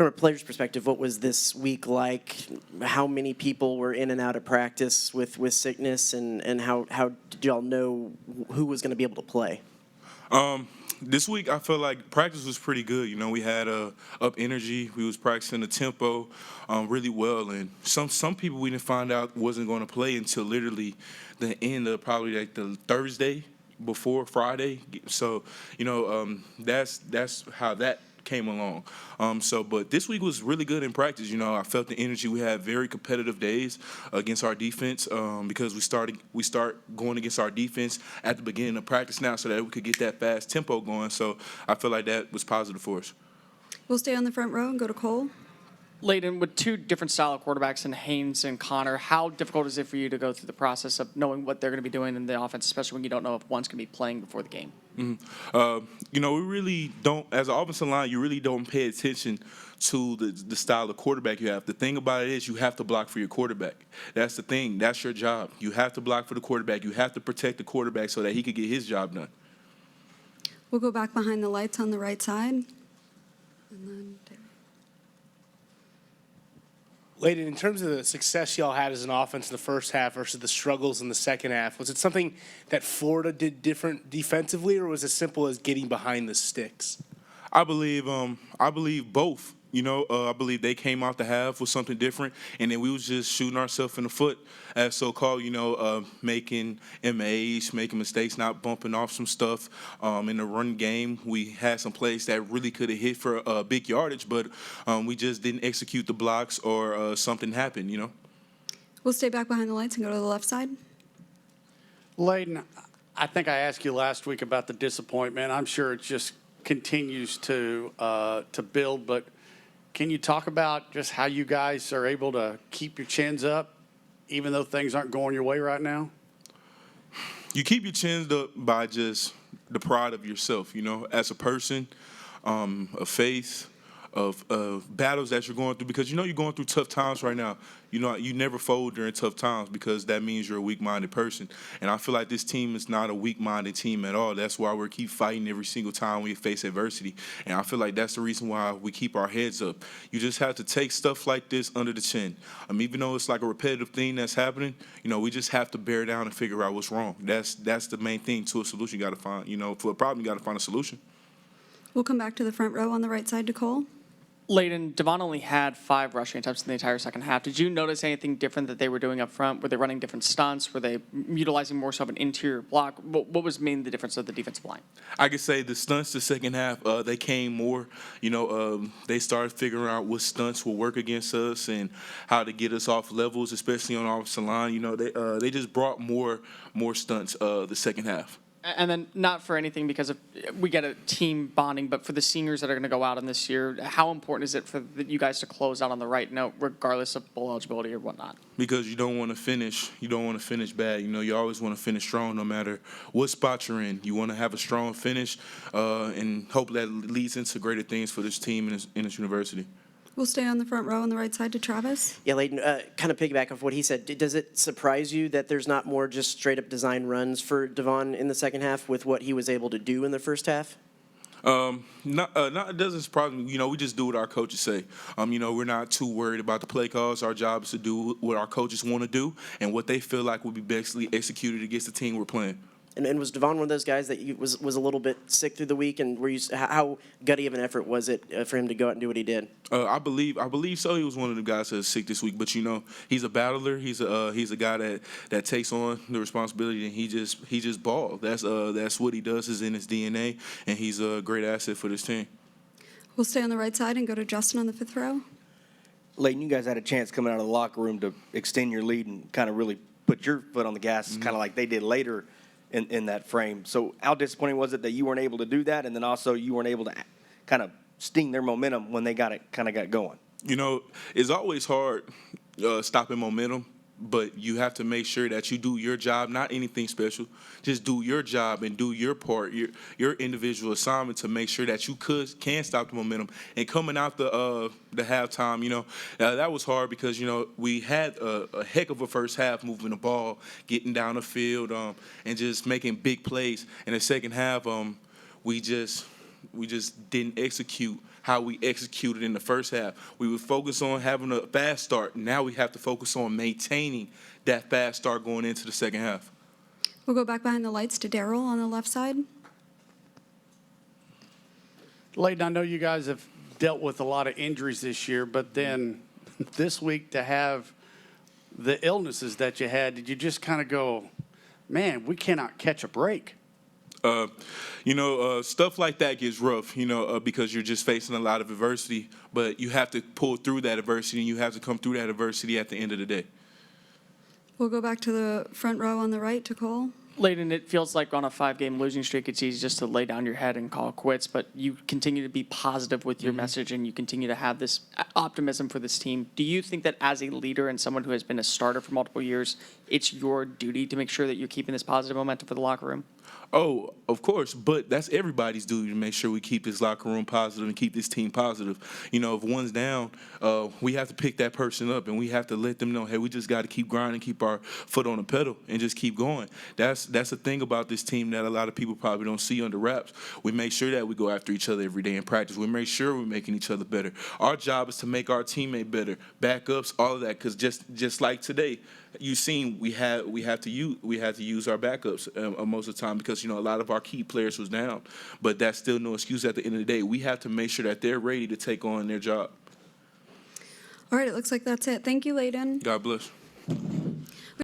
From a player's perspective, what was this week like? How many people were in and out of practice with sickness, and how did y'all know who was going to be able to play? This week, I felt like practice was pretty good. You know, we had up energy. We was practicing the tempo really well, and some people we didn't find out wasn't going to play until literally the end of probably like the Thursday before Friday. So, you know, that's how that came along. But this week was really good in practice. You know, I felt the energy. We had very competitive days against our defense because we start going against our defense at the beginning of practice now, so that we could get that fast tempo going. So I feel like that was positive for us. We'll stay on the front row and go to Cole. Layden, with two different style of quarterbacks in Haynes and Connor, how difficult is it for you to go through the process of knowing what they're going to be doing in the offense, especially when you don't know if one's going to be playing before the game? You know, we really don't, as an offensive line, you really don't pay attention to the style of quarterback you have. The thing about it is you have to block for your quarterback. That's the thing. That's your job. You have to block for the quarterback. You have to protect the quarterback so that he could get his job done. We'll go back behind the lights on the right side. And then Layden, in terms of the success y'all had as an offense in the first half versus the struggles in the second half, was it something that Florida did different defensively, or was it as simple as getting behind the sticks? I believe both. You know, I believe they came out the half with something different, and then we was just shooting ourselves in the foot as so-called, you know, making MAs, making mistakes, not bumping off some stuff. In the run game, we had some plays that really could have hit for big yardage, but we just didn't execute the blocks or something happened, you know. we'll stay back behind the lights and go to the left side. Layden, I think I asked you last week about the disappointment. I'm sure it just continues to build, but can you talk about just how you guys are able to keep your chins up even though things aren't going your way right now? You keep your chins up by just the pride of yourself, you know, as a person, of faith, of battles that you're going through, because you know you're going through tough times right now. You know, you never fold during tough times because that means you're a weak-minded person. And I feel like this team is not a weak-minded team at all. That's why we keep fighting every single time we face adversity. And I feel like that's the reason why we keep our heads up. You just have to take stuff like this under the chin. Even though it's like a repetitive thing that's happening, you know, we just have to bear down and figure out what's wrong. That's the main thing. To a solution, you got to find, you know, for a problem, you got to find a solution. We'll come back to the front row on the right side to Cole. Layden, Devon only had 5 rushing attempts in the entire second half. Did you notice anything different that they were doing up front? Were they running different stunts? Were they utilizing more so of an interior block? What was mainly the difference of the defensive line? I could say the stunts the second half, they came more. You know, they started figuring out what stunts will work against us and how to get us off levels, especially on our offensive line. You know, they just brought more stunts the second half. And then not for anything because we get a team bonding, but for the seniors that are going to go out in this year, how important is it for you guys to close out on the right note, regardless of bowl eligibility or whatnot? Because you don't want to finish bad. You know, you always want to finish strong, no matter what spot you're in. You want to have a strong finish, and hope that leads into greater things for this team and this university. We'll stay on the front row on the right side to Travis. Yeah, Layden, kind of piggyback off what he said. Does it surprise you that there's not more just straight-up design runs for Devon in the second half with what he was able to do in the first half? It doesn't surprise me. You know, we just do what our coaches say. You know, we're not too worried about the play calls. Our job is to do what our coaches want to do and what they feel like will be basically executed against the team we're playing. And was Devon one of those guys that was a little bit sick through the week? And how gutty of an effort was it for him to go out and do what he did? I believe so. He was one of the guys that was sick this week. But you know, he's a battler. He's a guy that takes on the responsibility, and he just balled. That's what he does. Is in his DNA, and he's a great asset for this team. We'll stay on the right side and go to Justin on the fifth row. Layden, you guys had a chance coming out of the locker room to extend your lead and kind of really put your foot on the gas, kind of like they did later in that frame. So how disappointing was it that you weren't able to do that, and then also you weren't able to kind of sting their momentum when they got going? You know, it's always hard stopping momentum, but you have to make sure that you do your job, not anything special. Just do your job and do your part, your individual assignment to make sure that you can stop the momentum. And coming out the halftime, you know, that was hard because, you know, we had a heck of a first half moving the ball, getting down the field, and just making big plays. In the second half, we just We just didn't execute how we executed in the first half. We would focus on having a fast start. Now we have to focus on maintaining that fast start going into the second half. We'll go back behind the lights to Daryl on the left side. Layden, I know you guys have dealt with a lot of injuries this year, but then this week to have the illnesses that you had, did you just kind of go, man, we cannot catch a break? Stuff like that gets rough, because you're just facing a lot of adversity, but you have to pull through that adversity and you have to come through that adversity at the end of the day. We'll go back to the front row on the right to Cole. Layden, it feels like on a 5-game losing streak, it's easy just to lay down your head and call it quits, but you continue to be positive with your message and you continue to have this optimism for this team. Do you think that as a leader and someone who has been a starter for multiple years, it's your duty to make sure that you're keeping this positive momentum for the locker room? Oh, of course, but that's everybody's duty to make sure we keep this locker room positive and keep this team positive. If one's down, we have to pick that person up and we have to let them know, hey, we just got to keep grinding, keep our foot on the pedal, and just keep going. That's the thing about this team that a lot of people probably don't see under wraps. We make sure that we go after each other every day in practice. We make sure we're making each other better. Our job is to make our teammate better, backups, all of that, because just like today, you've seen we had to use our backups most of the time because a lot of our key players was down, but that's still no excuse at the end of the day. We have to make sure that they're ready to take on their job. All right, it looks like that's it. Thank you, Layden. God bless.